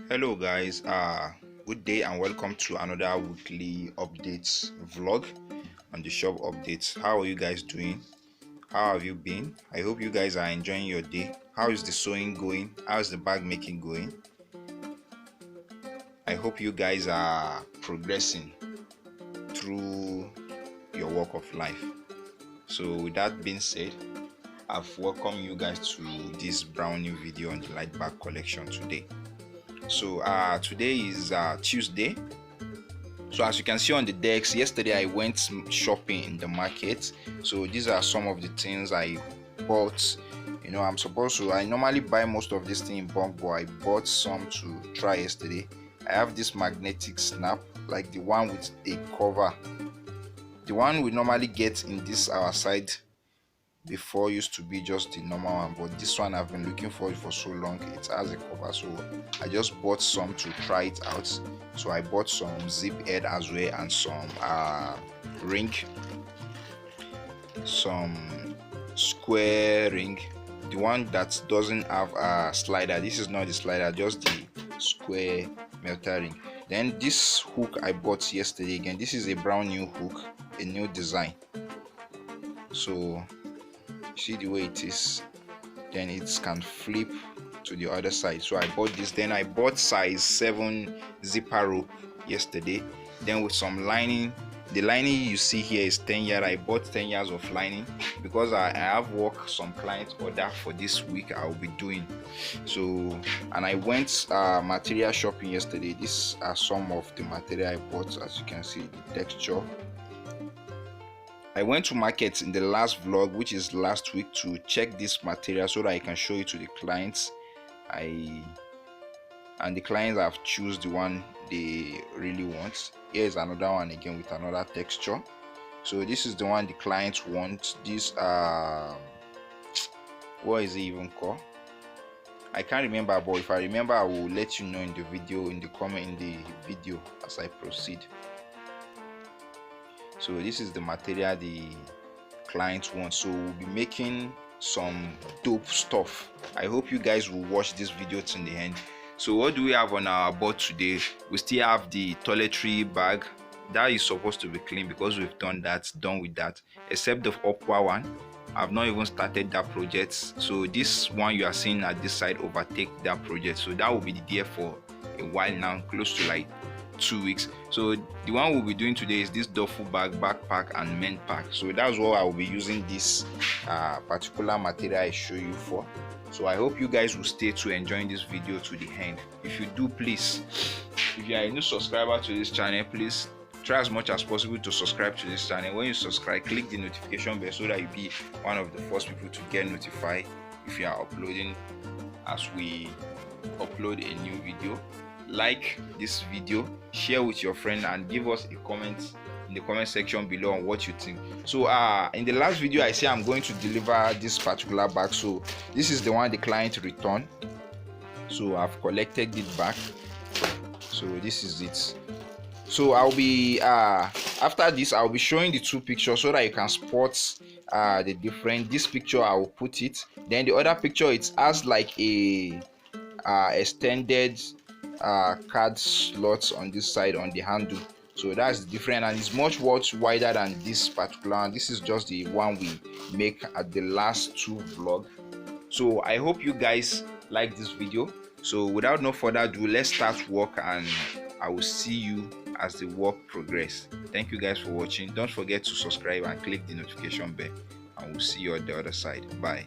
Hello guys, good day and welcome to another weekly updates vlog on the shop updates. How are you guys doing? How have you been? I hope you guys are enjoying your day. How is the sewing going? How is the bag making going? I hope you guys are progressing through your walk of life. So with that being said, I've welcomed you guys to this brand new video on the light bag collection today. So today is Tuesday. So as you can see on the decks, yesterday I went shopping in the market. So these are some of the things I bought. I normally buy most of this thing in bulk, but I bought some to try yesterday. I have this magnetic snap, like the one with a cover. The one we normally get in this our side before used to be just the normal one, but this one I've been looking for it for so long. It has a cover, so I just bought some to try it out. So I bought some zip head as well and some ring, some square ring, the one that doesn't have a slider. This is not the slider, just the square melter ring. Then this hook I bought yesterday. Again, this is a brand new hook, a new design. So see the way it is, then it can flip to the other side. So I bought this. Then I bought size 7 zipper rope yesterday, then with some lining. The lining you see here is 10 yards. I bought 10 yards of lining because I have work some clients order for this week I will be doing. So, and I went material shopping yesterday. These are some of the material I bought. As you can see, the texture. I went to market in the last vlog, which is last week, to check this material so that I can show it to the clients. And the clients have choose the one they really want. Here is another one again with another texture. So this is the one the clients want. This what is it even called? I can't remember, but if I remember I will let you know in the video, in the comment in the video as I proceed. So this is the material the clients want. So we'll be making some dope stuff. I hope you guys will watch this video to the end. So what do we have on our board today? We still have the toiletry bag that is supposed to be clean because we've done with that, except the upper one. I've not even started that project. So this one you are seeing at this side overtake that project. So that will be there for a while now, close to like 2 weeks. So the one we'll be doing today is this duffel bag, backpack and men pack. So that's what I will be using this particular material I show you for. So I hope you guys will stay to enjoying this video to the end. If you do, please, if you are a new subscriber to this channel, please try as much as possible to subscribe to this channel. When you subscribe, click the notification bell so that you'll be one of the first people to get notified if you are uploading, as we upload a new video. Like this video, share with your friend, and give us a comment in the comment section below on what you think. So in the last video I say I'm going to deliver this particular bag. So this is the one the client returned. So I've collected it back. So this is it. So I'll be after this I'll be showing the two pictures so that you can spot the difference. This picture I will put it, then the other picture it has like a extended card slots on this side on the handle. So that's different, and it's much wider than this particular one. This is just the one we make at the last two vlog. So I hope you guys like this video. So without no further ado, let's start work, and I will see you as the work progress. Thank you guys for watching. Don't forget to subscribe and click the notification bell, and we'll see you on the other side. Bye.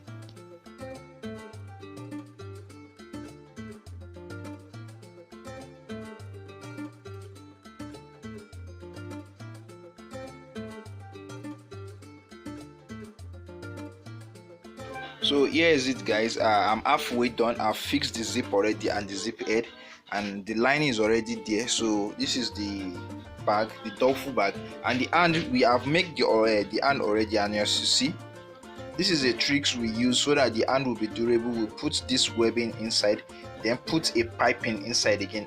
So here is it, guys. I'm halfway done. I've fixed the zip already and the zip head, and the lining is already there. So this is the bag, the duffel bag, and the hand we have made the hand already. And as you see, this is a tricks we use so that the hand will be durable. We put this webbing inside, then put a piping inside again.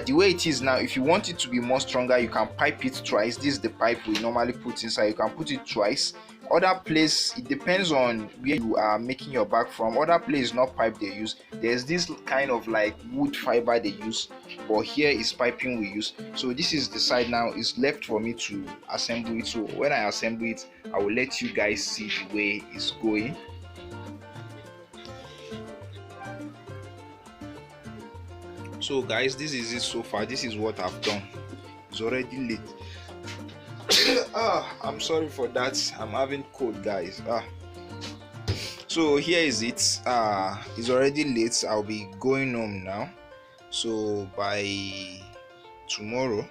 the way it is now, if you want it to be more stronger, you can pipe it twice. This is the pipe we normally put inside. You can put it twice. Other place, it depends on where you are making your bag from. Other place not pipe they use. There's this kind of like wood fiber they use, but here is piping we use. So this is the side now. It's left for me to assemble it. So when I assemble it, I will let you guys see the way it's going. So guys, this is it so far. This is what I've done. It's already late. I'm sorry for that. I'm having cold, guys. So here is it. It's already late. I'll be going home now. So by tomorrow,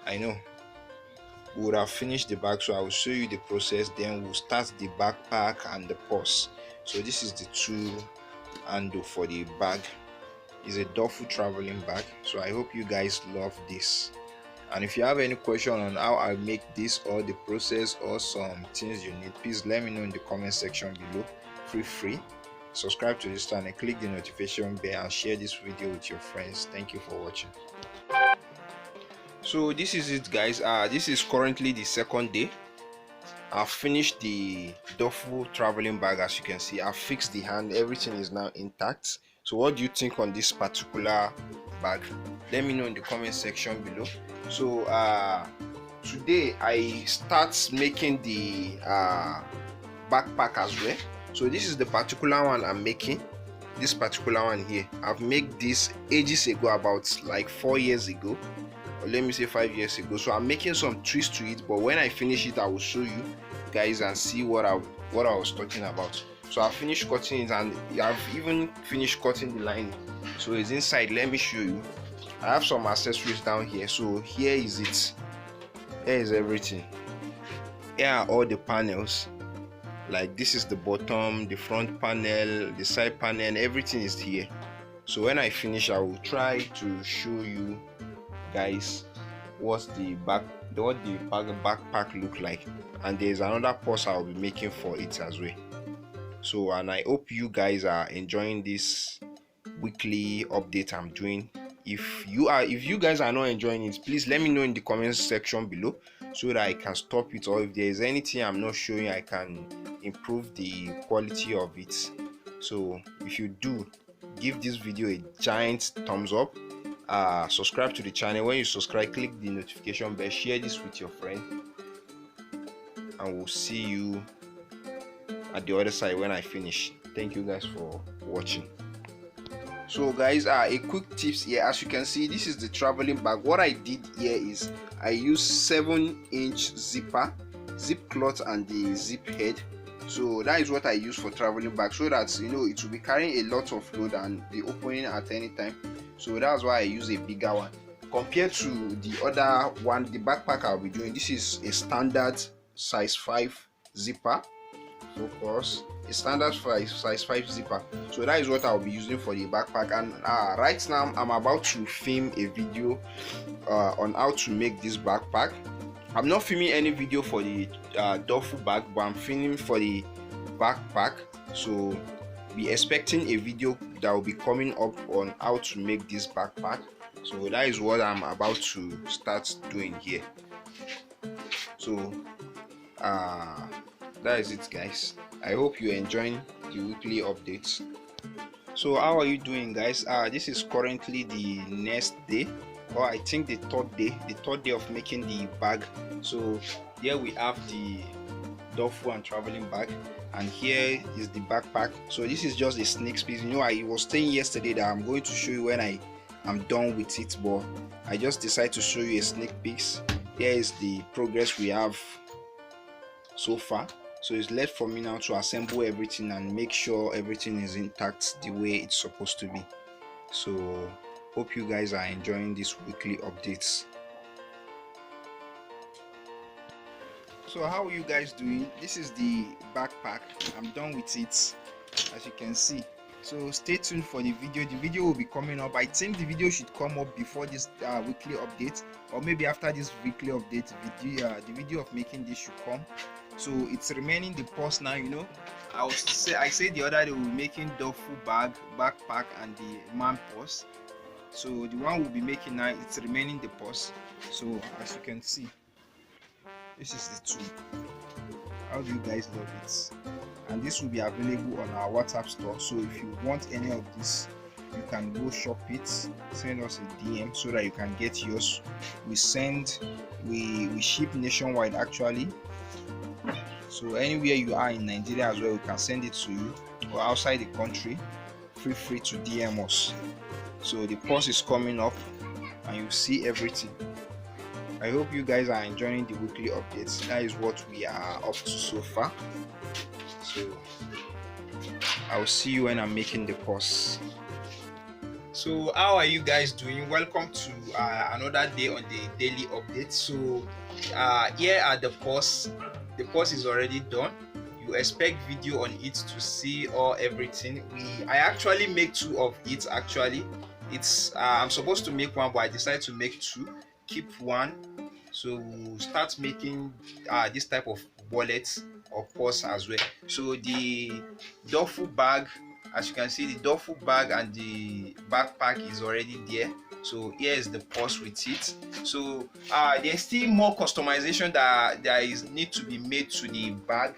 I know we would have finished the bag. So I will show you the process. Then we'll start the backpack and the purse. So this is the two handle for the bag. Is a duffel traveling bag. So I hope you guys love this, and if you have any question on how I make this or the process or some things you need, please let me know in the comment section below. Feel free, subscribe to this channel, click the notification bell, and share this video with your friends. Thank you for watching. So this is it, guys. This is currently the second day. I've finished the duffel traveling bag. As you can see, I've fixed the hand. Everything is now intact. So what do you think on this particular bag? Let me know in the comment section below. So today I start making the backpack as well. So this is the particular one I'm making. This particular one here, I've made this ages ago, about like 4 years ago, or let me say 5 years ago. So I'm making some twists to it, but when I finish it, I will show you guys and see what I was talking about. So I finished cutting it, and I've even finished cutting the lining. So it's inside. Let me show you. I have some accessories down here. So here is it. Here is everything. Here are all the panels. Like this is the bottom, the front panel, the side panel, everything is here. So when I finish, I will try to show you guys what the backpack look like, and there's another purse I'll be making for it as well. So, and I hope you guys are enjoying this weekly update I'm doing. If you guys are not enjoying it, please let me know in the comment section below so that I can stop it, or if there is anything I'm not showing, I can improve the quality of it. So if you do, give this video a giant thumbs up. Subscribe to the channel. When you subscribe, click the notification bell, share this with your friend, and we'll see you at the other side when I finish. Thank you guys for watching. So guys, a quick tips here. As you can see, this is the traveling bag. What I did here is I used 7-inch zipper, zip cloth, and the zip head. So that is what I use for traveling bag, so that it will be carrying a lot of load and the opening at any time. So that's why I use a bigger one compared to the other one. The backpack I'll be doing, this is a standard size 5 zipper. Focus, a standard size 5 zipper. So that is what I'll be using for the backpack. And right now I'm about to film a video on how to make this backpack. I'm not filming any video for the duffel bag, but I'm filming for the backpack. So be expecting a video that will be coming up on how to make this backpack. So that is what I'm about to start doing here. So that is it, guys. I hope you're enjoying the weekly updates. So how are you doing, guys? This is currently the next day, or I think the third day of making the bag. So here we have the duffel and traveling bag, and here is the backpack. So this is just a sneak peek. I was saying yesterday that I'm going to show you when I'm done with it, but I just decided to show you a sneak peek. Here is the progress we have so far. So it's left for me now to assemble everything and make sure everything is intact the way it's supposed to be. So hope you guys are enjoying these weekly updates. So how are you guys doing? This is the backpack. I'm done with it, as you can see. So stay tuned for the video. The video will be coming up. I think the video should come up before this weekly update, or maybe after this weekly update video. The video of making this should come. So it's remaining the purse now. I said the other day we were making duffel bag, backpack, and the man purse. So the one we'll be making now, it's remaining the purse. So as you can see, this is the tool. How do you guys love it? And this will be available on our WhatsApp store. So if you want any of this, you can go shop it, send us a DM so that you can get yours. We ship nationwide actually. So anywhere you are in Nigeria as well, we can send it to you, or outside the country, feel free to DM us. So the purse is coming up and you see everything. I hope you guys are enjoying the weekly updates. That is what we are up to so far. So I'll see you when I'm making the purse. So how are you guys doing? Welcome to another day on the daily update. So here at the purse is already done. You expect video on it to see everything. I actually make 2 of it actually. It's I'm supposed to make 1, but I decided to make 2, keep 1. So we'll start making this type of wallets or purse as well. So the duffel bag, as you can see, the duffel bag and the backpack is already there. So here is the purse with it. So there's still more customization that need to be made to the bag.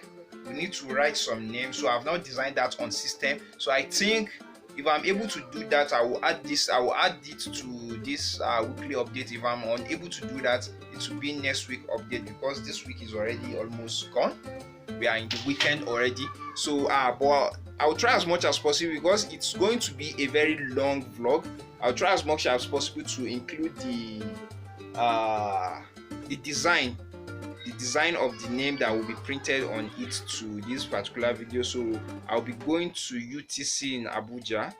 We need to write some names. So I've now designed that on system. So I think if I'm able to do that, I will add it to this weekly update. If I'm unable to do that, it will be next week update, because this week is already almost gone. We are in the weekend already. So but I'll try as much as possible, because it's going to be a very long vlog. I'll try as much as possible to include the design of the name that will be printed on it to this particular video. So I'll be going to UTC in Abuja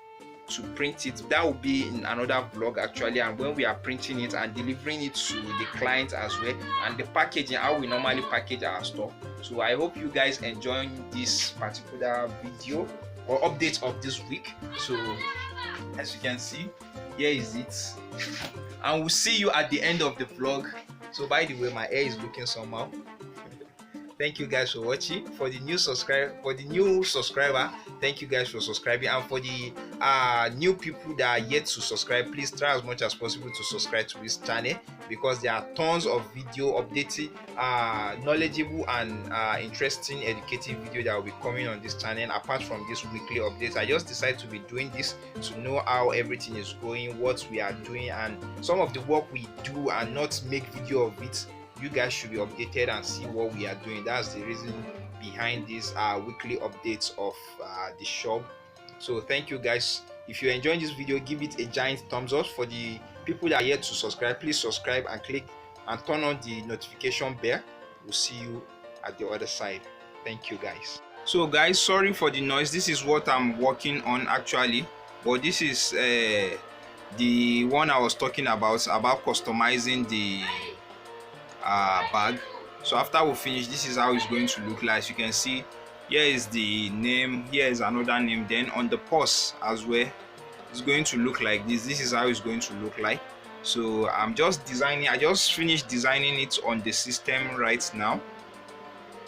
to print it. That will be in another vlog actually, and when we are printing it and delivering it to the client as well, and the packaging, how we normally package our stuff. So I hope you guys enjoying this particular video or update of this week. So as you can see, here is it, and we'll see you at the end of the vlog. So by the way, my hair is looking somehow. Thank you guys for watching. For the new subscriber, thank you guys for subscribing. And for the new people that are yet to subscribe, please try as much as possible to subscribe to this channel, because there are tons of video updating, knowledgeable and interesting educative video that will be coming on this channel. Apart from this weekly updates, I just decided to be doing this to know how everything is going, what we are doing, and some of the work we do, and not make video of it. You guys should be updated and see what we are doing. That's the reason behind these weekly updates of the shop. So thank you guys. If you're enjoying this video, give it a giant thumbs up. For the people that are yet to subscribe, please subscribe and click and turn on the notification bell. We'll see you at the other side. Thank you guys. So guys, sorry for the noise. This is what I'm working on actually, but this is the one I was talking about customizing the bag. So after we finish, this is how it's going to look like. As you can see, here is the name, here is another name, then on the purse as well, it's going to look like this. This is how it's going to look like. So I'm just designing, I just finished designing it on the system right now.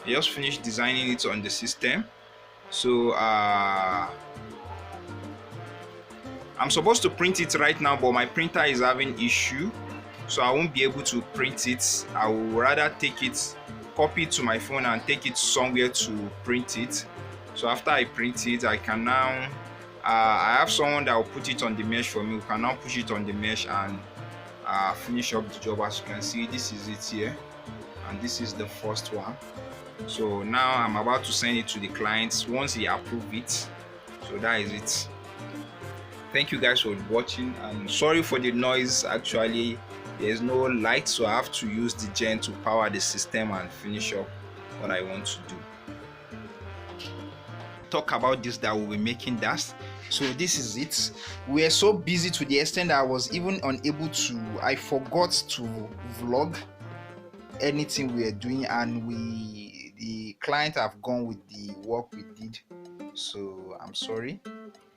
I just finished designing it on the system. So I'm supposed to print it right now, but my printer is having issue, so I won't be able to print it. I will rather take it, copy it to my phone and take it somewhere to print it. So after I print it, I can now I have someone that will put it on the mesh for me. We can now push it on the mesh and finish up the job. As you can see, this is it here, and this is the first one. So now I'm about to send it to the clients once he approves it. So that is it. Thank you guys for watching, and sorry for the noise. Actually, there's no light, so I have to use the gen to power the system and finish up what I want to do. Talk about this, that we'll be making that. So this is it. We are so busy to the extent that I was even unable to, I forgot to vlog anything we are doing, and the client have gone with the work we did. So I'm sorry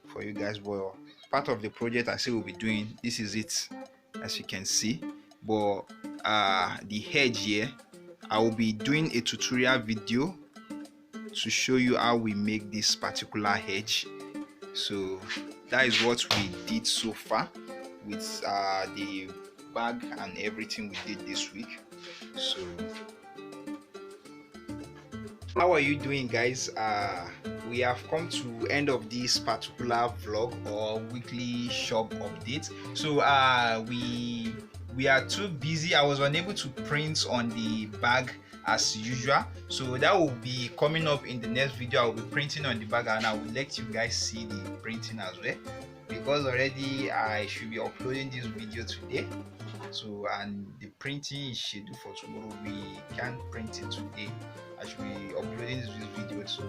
for you guys, but part of the project I say we'll be doing, this is it, as you can see. But the hedge here, I will be doing a tutorial video to show you how we make this particular hedge. So that is what we did so far. with the bag and everything we did this week. So how are you doing, guys? We have come to end of this particular vlog or weekly shop update. So we are too busy. I was unable to print on the bag as usual, so that will be coming up in the next video. I will be printing on the bag and I will let you guys see the printing as well, because already I should be uploading this video today. So, and the printing is scheduled for tomorrow. We can't print it today. I should be uploading this video, so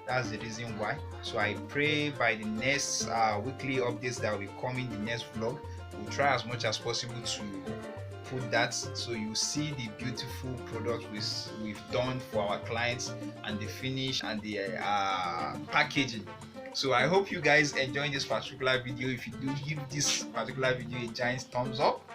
that's the reason why. So I pray by the next weekly updates that will come in the next vlog, we'll try as much as possible to put that, so you see the beautiful product we've done for our clients and the finish and the packaging. So I hope you guys enjoying this particular video. If you do, give this particular video a giant thumbs up.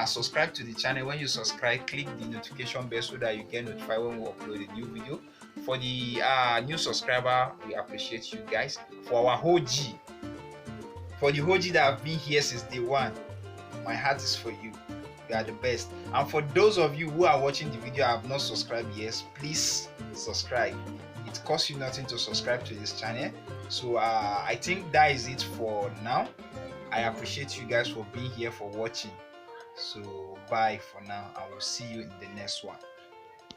Subscribe to the channel. When you subscribe, click the notification bell so that you get notified when we upload a new video. For the new subscriber, we appreciate you guys. For our OG, for the OG that have been here since day one, my heart is for you. You are the best. And for those of you who are watching the video and have not subscribed yet, please subscribe. It costs you nothing to subscribe to this channel. So I think that is it for now. I appreciate you guys for being here, for watching. So bye for now. I will see you in the next one.